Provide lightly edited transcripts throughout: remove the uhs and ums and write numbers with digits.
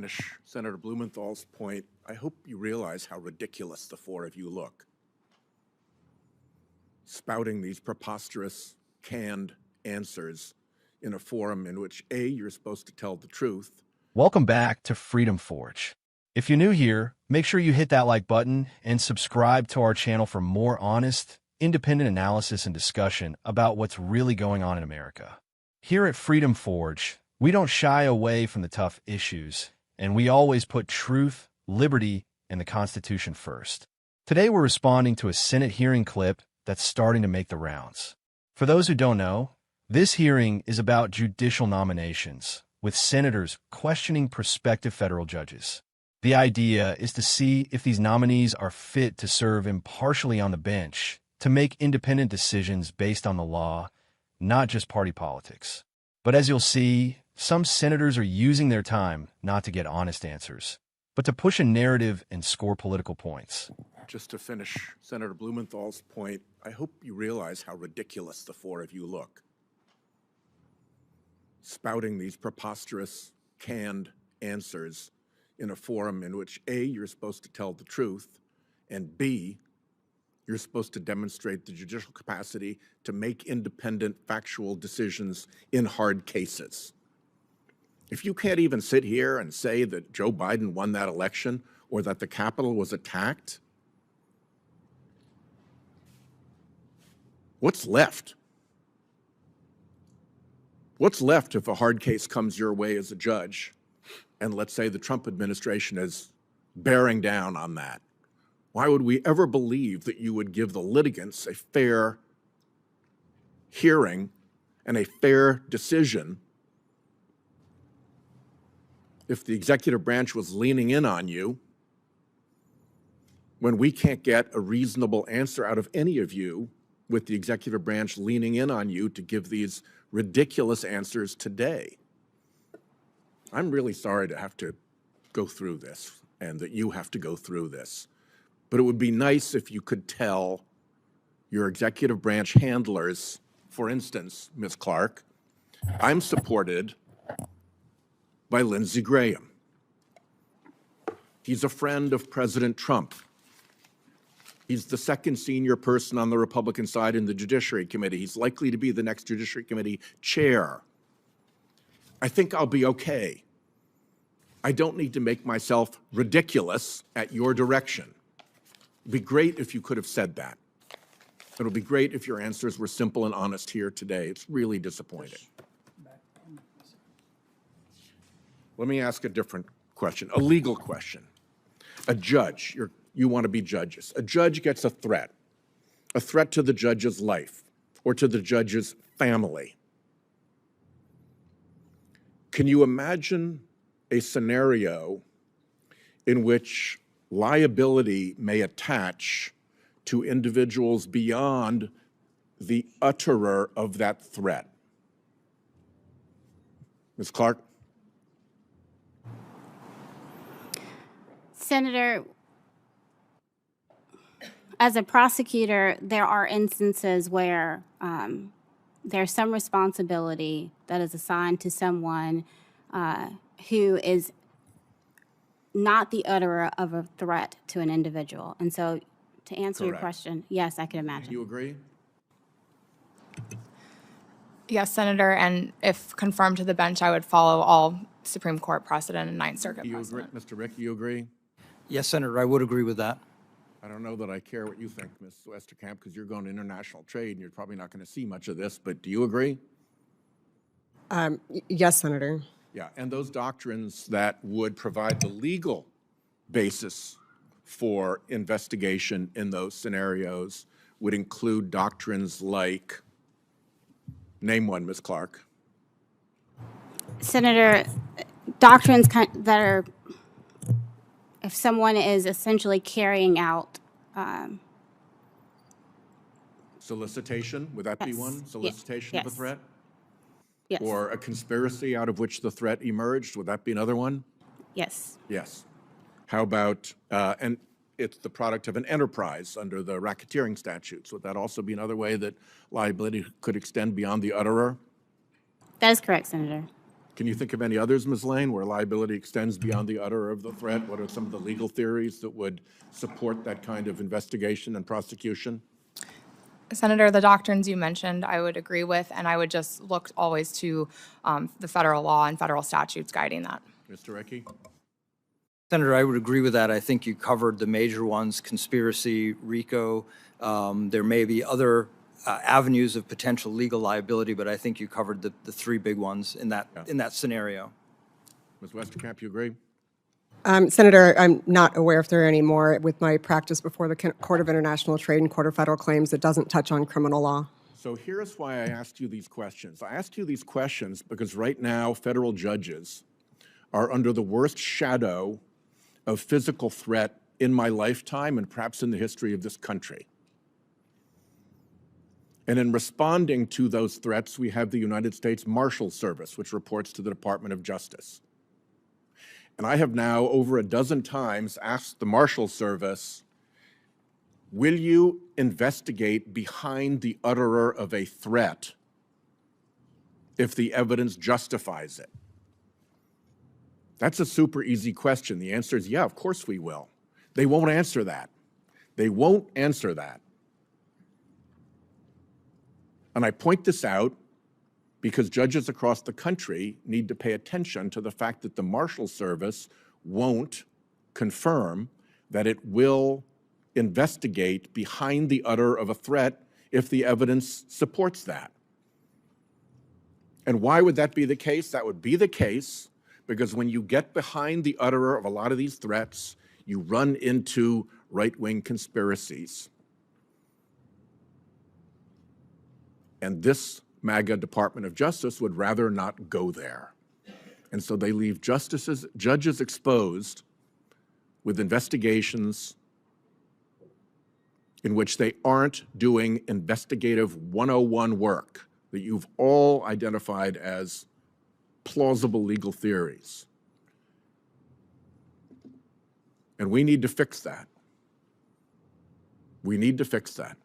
finish Senator Blumenthal's point, I hope you realize how ridiculous the four of you look. Spouting these preposterous, canned answers in a forum in which A, you're supposed to tell the truth. Welcome back to Freedom Forge. If you're new here, make sure you hit that like button and subscribe to our channel for more honest, independent analysis and discussion about what's really going on in America. Here at Freedom Forge, we don't shy away from the tough issues, and we always put truth, liberty, and the Constitution first. Today we're responding to a Senate hearing clip that's starting to make the rounds. For those who don't know, this hearing is about judicial nominations, with senators questioning prospective federal judges. The idea is to see if these nominees are fit to serve impartially on the bench, to make independent decisions based on the law, not just party politics. But as you'll see, some senators are using their time not to get honest answers, but to push a narrative and score political points. Just to finish Senator Blumenthal's point, I hope you realize how ridiculous the four of you look. Spouting these preposterous, canned answers in a forum in which A, you're supposed to tell the truth, and B, you're supposed to demonstrate the judicial capacity to make independent, factual decisions in hard cases. If you can't even sit here and say that Joe Biden won that election or that the Capitol was attacked, what's left? What's left if a hard case comes your way as a judge, and let's say the Trump administration is bearing down on that? Why would we ever believe that you would give the litigants a fair hearing and a fair decision if the executive branch was leaning in on you when we can't get a reasonable answer out of any of you with the executive branch leaning in on you to give these ridiculous answers today? I'm really sorry to have to go through this and that you have to go through this. But it would be nice if you could tell your executive branch handlers, for instance, Ms. Clark, I'm supported by Lindsey Graham. He's a friend of President Trump. He's the second senior person on the Republican side in the Judiciary Committee. He's likely to be the next Judiciary Committee chair. I think I'll be okay. I don't need to make myself ridiculous at your direction. It'd be great if you could have said that. It would be great if your answers were simple and honest here today. It's really disappointing. Let me ask a different question, a legal question. A judge, you want to be judges. A judge gets a threat to the judge's life or to the judge's family. Can you imagine a scenario in which liability may attach to individuals beyond the utterer of that threat? Ms. Clark? Senator, as a prosecutor, there are instances where there's some responsibility that is assigned to someone who is not the utterer of a threat to an individual. And so to answer your question, yes, I can imagine. Do you agree? Yes, Senator, and if confirmed to the bench, I would follow all Supreme Court precedent and Ninth Circuit precedent. Mr. Rick, you agree? Yes, Senator, I would agree with that. I don't know that I care what you think, Ms. Westerkamp, because you're going to international trade and you're probably not going to see much of this, but do you agree? Yes, Senator. Yeah, and those doctrines that would provide the legal basis for investigation in those scenarios would include doctrines like, name one, Ms. Clark. Senator, doctrines that are, if someone is essentially carrying out solicitation, would that be yes. one? Solicitation of a Yes. threat? Yes. Or a conspiracy out of which the threat emerged, would that be another one? Yes. Yes. How about, and it's the product of an enterprise under the racketeering statutes. Would that also be another way that liability could extend beyond the utterer? That is correct, Senator. Can you think of any others, Ms. Lane, where liability extends beyond the utterer of the threat? What are some of the legal theories that would support that kind of investigation and prosecution? Senator, the doctrines you mentioned, I would agree with, and I would just look always to the federal law and federal statutes guiding that. Mr. Recchi? Senator, I would agree with that. I think you covered the major ones: conspiracy, RICO. There may be other avenues of potential legal liability, but I think you covered the three big ones in that scenario. Ms. Westerkamp, you agree? Senator, I'm not aware if there are any more. With my practice before the Court of International Trade and Court of Federal Claims, it doesn't touch on criminal law. So here's why I asked you these questions. I asked you these questions because right now federal judges are under the worst shadow of physical threat in my lifetime and perhaps in the history of this country. And in responding to those threats, we have the United States Marshal Service, which reports to the Department of Justice. And I have now over a dozen times asked the Marshal Service, will you investigate behind the utterer of a threat if the evidence justifies it? That's a super easy question. The answer is, yeah, of course we will. They won't answer that. They won't answer that. And I point this out because judges across the country need to pay attention to the fact that the Marshal Service won't confirm that it will investigate behind the utterer of a threat if the evidence supports that. And why would that be the case? That would be the case because when you get behind the utterer of a lot of these threats, you run into right-wing conspiracies. And this MAGA Department of Justice would rather not go there. And so they leave judges exposed with investigations in which they aren't doing investigative 101 work that you've all identified as plausible legal theories. And we need to fix that. We need to fix that.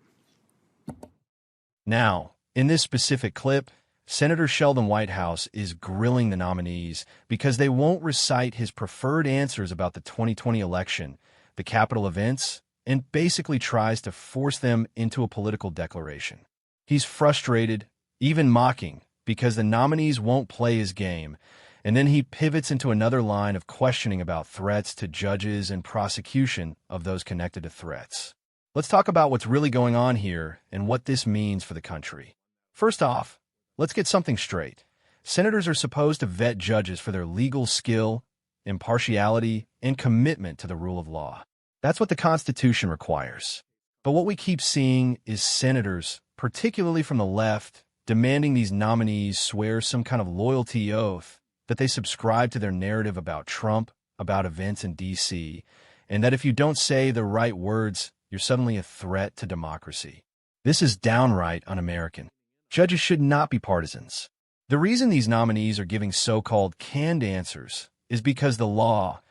Now, in this specific clip, Senator Sheldon Whitehouse is grilling the nominees because they won't recite his preferred answers about the 2020 election, the Capitol events, and basically tries to force them into a political declaration. He's frustrated, even mocking, because the nominees won't play his game, and then he pivots into another line of questioning about threats to judges and prosecution of those connected to threats. Let's talk about what's really going on here and what this means for the country. First off, let's get something straight. Senators are supposed to vet judges for their legal skill, impartiality, and commitment to the rule of law. That's what the Constitution requires. But what we keep seeing is senators, particularly from the left, demanding these nominees swear some kind of loyalty oath that they subscribe to their narrative about Trump, about events in D.C., and that if you don't say the right words, you're suddenly a threat to democracy. This is downright un-American. Judges should not be partisans. The reason these nominees are giving so-called canned answers is because the law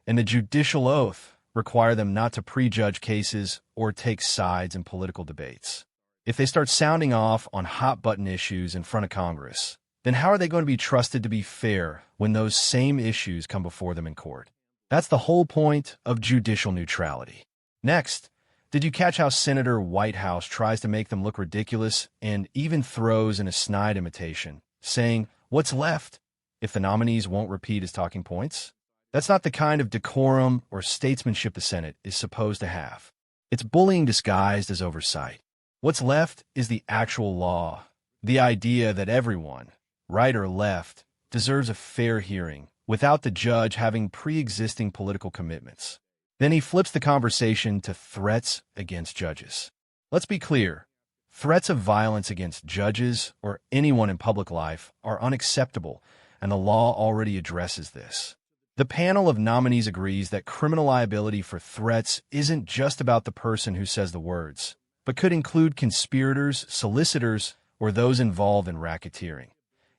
and the judicial oath require them not to prejudge cases or take sides in political debates. If they start sounding off on hot-button issues in front of Congress, then how are they going to be trusted to be fair when those same issues come before them in court? That's the whole point of judicial neutrality. Next, did you catch how Senator Whitehouse tries to make them look ridiculous and even throws in a snide imitation, saying, "What's left?" if the nominees won't repeat his talking points? That's not the kind of decorum or statesmanship the Senate is supposed to have. It's bullying disguised as oversight. What's left is the actual law, the idea that everyone, right or left, deserves a fair hearing without the judge having pre-existing political commitments. Then he flips the conversation to threats against judges. Let's be clear. Threats of violence against judges or anyone in public life are unacceptable, and the law already addresses this. The panel of nominees agrees that criminal liability for threats isn't just about the person who says the words, but could include conspirators, solicitors, or those involved in racketeering,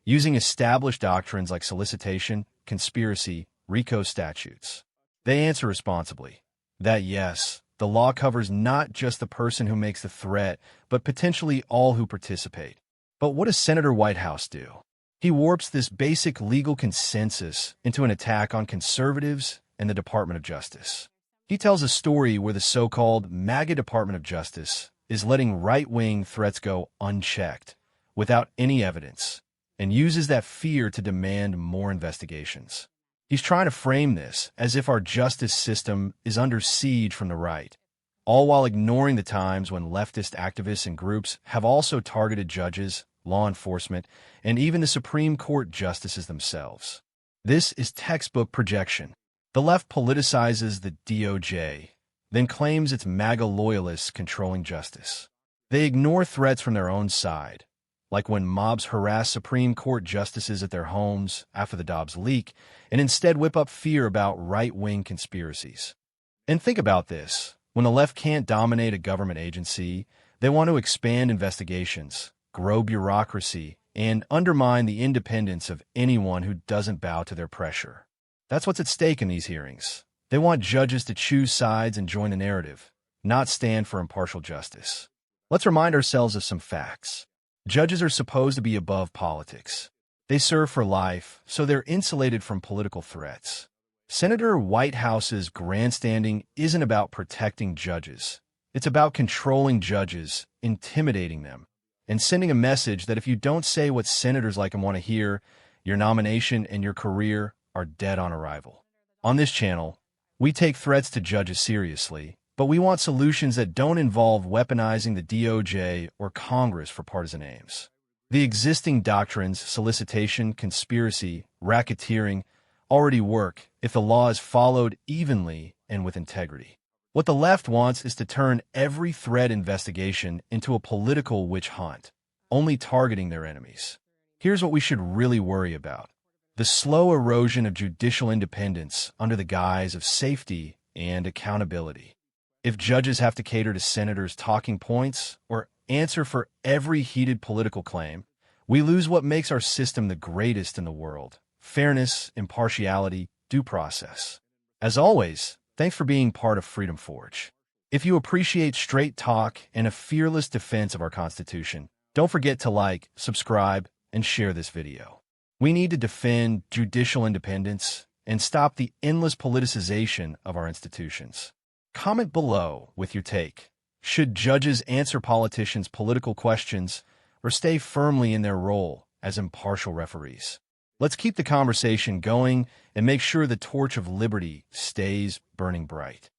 using established doctrines like solicitation, conspiracy, RICO statutes. They answer responsibly that yes, the law covers not just the person who makes the threat, but potentially all who participate. But what does Senator Whitehouse do? He warps this basic legal consensus into an attack on conservatives and the Department of Justice. He tells a story where the so-called MAGA Department of Justice is letting right-wing threats go unchecked, without any evidence, and uses that fear to demand more investigations. He's trying to frame this as if our justice system is under siege from the right, all while ignoring the times when leftist activists and groups have also targeted judges, law enforcement, and even the Supreme Court justices themselves. This is textbook projection. The left politicizes the DOJ, then claims it's MAGA loyalists controlling justice. They ignore threats from their own side, like when mobs harass Supreme Court justices at their homes after the Dobbs leak, and instead whip up fear about right-wing conspiracies. And think about this. When the left can't dominate a government agency, they want to expand investigations, grow bureaucracy, and undermine the independence of anyone who doesn't bow to their pressure. That's what's at stake in these hearings. They want judges to choose sides and join the narrative, not stand for impartial justice. Let's remind ourselves of some facts. Judges are supposed to be above politics. They serve for life, so they're insulated from political threats. Senator Whitehouse's grandstanding isn't about protecting judges. It's about controlling judges, intimidating them, and sending a message that if you don't say what senators like him want to hear, your nomination and your career are dead on arrival. On this channel, we take threats to judges seriously, but we want solutions that don't involve weaponizing the DOJ or Congress for partisan aims. The existing doctrines, solicitation, conspiracy, racketeering, already work if the law is followed evenly and with integrity. What the left wants is to turn every threat investigation into a political witch hunt, only targeting their enemies. Here's what we should really worry about: the slow erosion of judicial independence under the guise of safety and accountability. If judges have to cater to senators' talking points or answer for every heated political claim, we lose what makes our system the greatest in the world: fairness, impartiality, due process. As always, thanks for being part of Freedom Forge. If you appreciate straight talk and a fearless defense of our Constitution, don't forget to like, subscribe, and share this video. We need to defend judicial independence and stop the endless politicization of our institutions. Comment below with your take. Should judges answer politicians' political questions or stay firmly in their role as impartial referees? Let's keep the conversation going and make sure the torch of liberty stays burning bright.